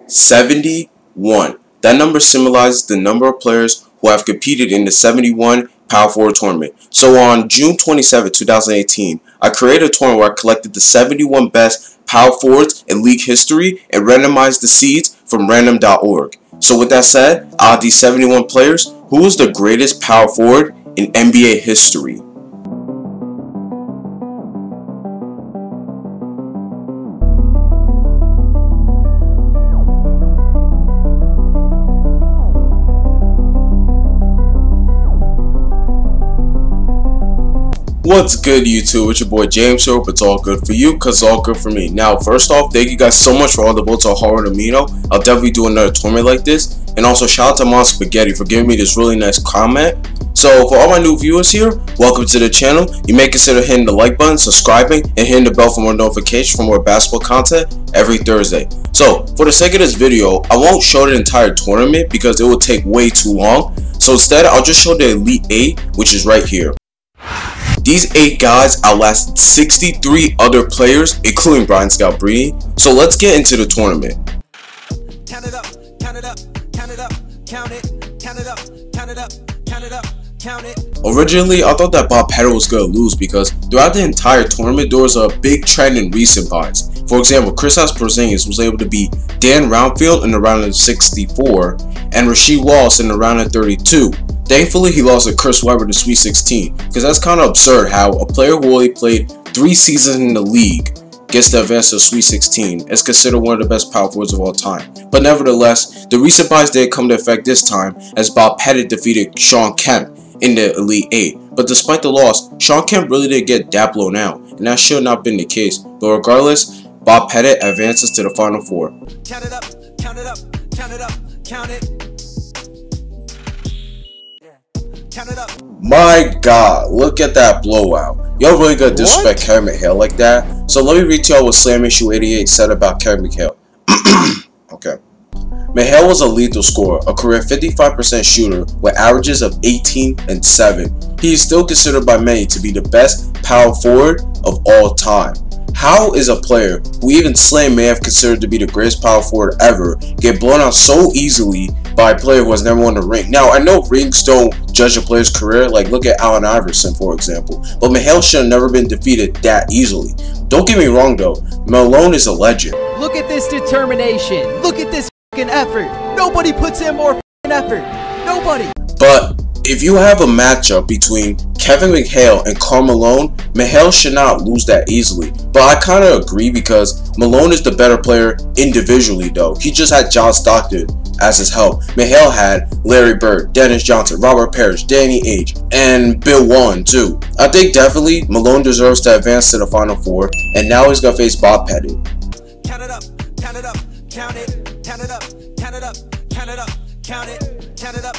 71. That number symbolizes the number of players who have competed in the 71 Power Forward tournament. So on June 27, 2018, I created a tournament where I collected the 71 best power forwards in league history and randomized the seeds from random.org. So with that said, out of these 71 players, who is the greatest power forward in NBA history? What's good, YouTube? It's your boy James here. It's all good for you because it's all good for me. Now, first off, thank you guys so much for all the votes on Hardwood Amino. I'll definitely do another tournament like this. And also, shout out to Mon Spaghetti for giving me this really nice comment. So, for all my new viewers here, welcome to the channel. You may consider hitting the like button, subscribing, and hitting the bell for more notifications for more basketball content every Thursday. So, for the sake of this video, I won't show the entire tournament because it will take way too long. So instead, I'll just show the Elite 8, which is right here. These 8 guys outlasted 63 other players, including Brian Scott Bree. So let's get into the tournament. Count it up, count it up, count it up, count it, count it up, count it up, count it up, count it. Originally, I thought that Bob Pettit was going to lose because throughout the entire tournament, there was a big trend in recent buys. For example, Kristaps Porzingis was able to beat Dan Roundfield in the round of 64 and Rasheed Wallace in the round of 32. Thankfully, he lost to Chris Webber in the Sweet 16, because that's kind of absurd how a player who only played 3 seasons in the league gets to advance to the Sweet 16. It's considered one of the best power forwards of all time. But nevertheless, the recent buys did come to effect this time as Bob Pettit defeated Shawn Kemp in the Elite 8. But despite the loss, Shawn Kemp really didn't get that blown out, and that should not have been the case. But regardless, Bob Pettit advances to the Final Four. Count it up, count it up, count it up, count it. Count it up. My God, look at that blowout. Y'all really gonna disrespect McHale like that? So let me read to y'all what Slam Issue 88 said about McHale. Okay. McHale was a lethal scorer, a career 55% shooter with averages of 18 and 7. He is still considered by many to be the best power forward of all time. How is a player who even Slam may have considered to be the greatest power forward ever get blown out so easily by a player who has never won a ring? Now, I know rings don't judge a player's career, like look at Allen Iverson, for example, but McHale should have never been defeated that easily. Don't get me wrong though, Malone is a legend. Look at this determination. Look at this fucking effort. Nobody puts in more fucking effort. Nobody. But if you have a matchup between Kevin McHale and Karl Malone, McHale should not lose that easily. But I kind of agree because Malone is the better player individually though. He just had John Stockton as his help. McHale had Larry Bird, Dennis Johnson, Robert Parrish, Danny Ainge, and Bill Walton too. I think definitely Malone deserves to advance to the Final Four, and now he's gonna face Bob Pettit. Count it up, count it up, count it, count it up, count it up, count it up, count it, count it up.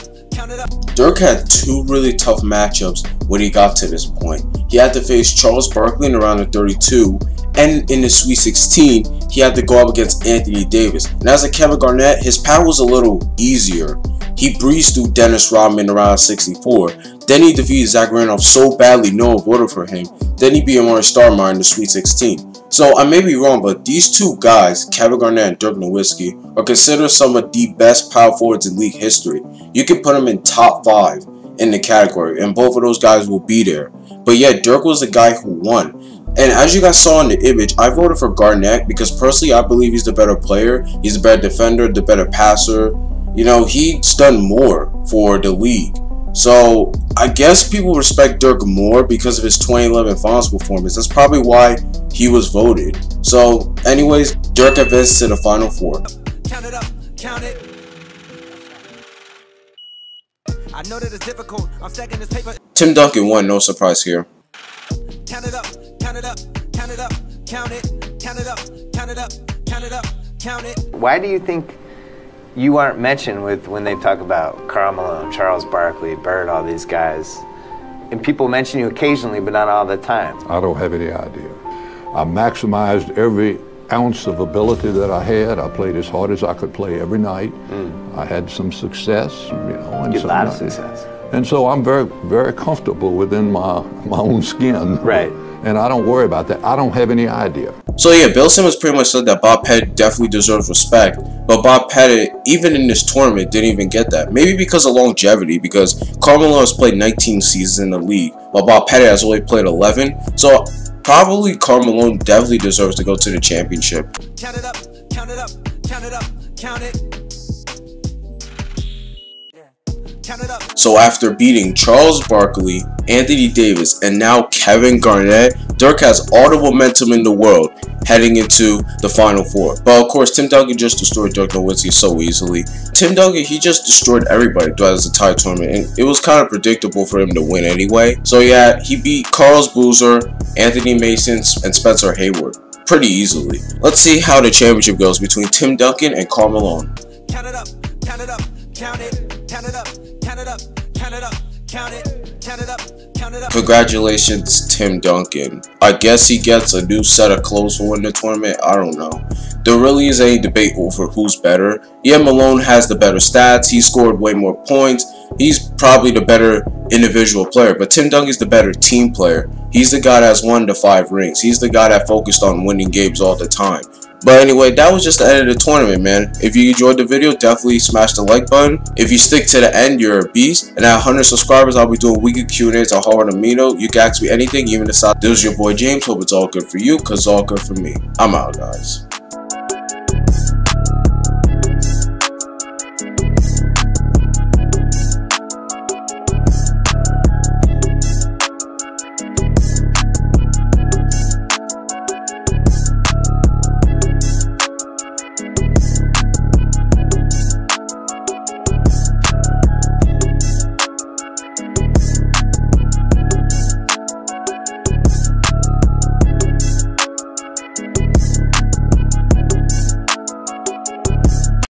Dirk had 2 really tough matchups when he got to this point. He had to face Charles Barkley in the round of 32, and in the Sweet 16, he had to go up against Anthony Davis. And as a Kevin Garnett, his path was a little easier. He breezed through Dennis Rodman in the round of 64. Then he defeated Zach Randolph so badly no one voted for him. Then he beat Amar'e Stoudemire in the Sweet 16. So I may be wrong, but these 2 guys, Kevin Garnett and Dirk Nowitzki, are considered some of the best power forwards in league history. You can put them in top 5 in the category, and both of those guys will be there. But yeah, Dirk was the guy who won. And as you guys saw in the image, I voted for Garnett because personally I believe he's the better player. He's the better defender, the better passer. You know, he's done more for the league. So I guess people respect Dirk more because of his 2011 finals performance. That's probably why he was voted. So anyways, Dirk advances to the Final Four. Count it up, count it. I know that it's difficult. I'm stacking this paper. Tim Duncan won, no surprise here. Count it up, count it up, count it up, count it, count it up, count it up, count it up, count it. Why do you think you aren't mentioned when they talk about Karl Malone, Charles Barkley, Bird, all these guys? And people mention you occasionally, but not all the time. I don't have any idea. I maximized every ounce of ability that I had. I played as hard as I could play every night. I had some success, you know. And a lot of success. And so I'm very, very comfortable within my own skin. Right. and I don't worry about that. I don't have any idea. So yeah, Bill Simmons pretty much said that Bob Pettit definitely deserves respect, but Bob Pettit, even in this tournament, didn't even get that. Maybe because of longevity, because Karl Malone has played 19 seasons in the league, while Bob Pettit has only played 11. So probably Karl Malone definitely deserves to go to the championship. Count it up, count it up, count it up, count it. Count it up. So after beating Charles Barkley, Anthony Davis, and now Kevin Garnett, Dirk has all the momentum in the world heading into the Final Four. But of course, Tim Duncan just destroyed Dirk Nowitzki so easily. Tim Duncan, he just destroyed everybody throughout this entire tournament, and it was kind of predictable for him to win anyway. So yeah, he beat Carlos Boozer, Anthony Mason, and Spencer Hayward pretty easily. Let's see how the championship goes between Tim Duncan and Karl Malone. Count it up, count it up, count it, count it up, count it up, count it up, count it, count it up, count it up. Congratulations, Tim Duncan. I guess he gets a new set of clothes for winning the tournament. I don't know. There really is any debate over who's better. Yeah, Malone has the better stats. He scored way more points. He's probably the better individual player, but Tim Duncan's the better team player. He's the guy that's won the 5 rings. He's the guy that focused on winning games all the time. But anyway, that was just the end of the tournament, man. If you enjoyed the video, definitely smash the like button. If you stick to the end, you're a beast. And at 100 subscribers, I'll be doing weekly Q&As on Hardwood and Amino. You can ask me anything, even the side. This was your boy James. Hope it's all good for you, because it's all good for me. I'm out, guys.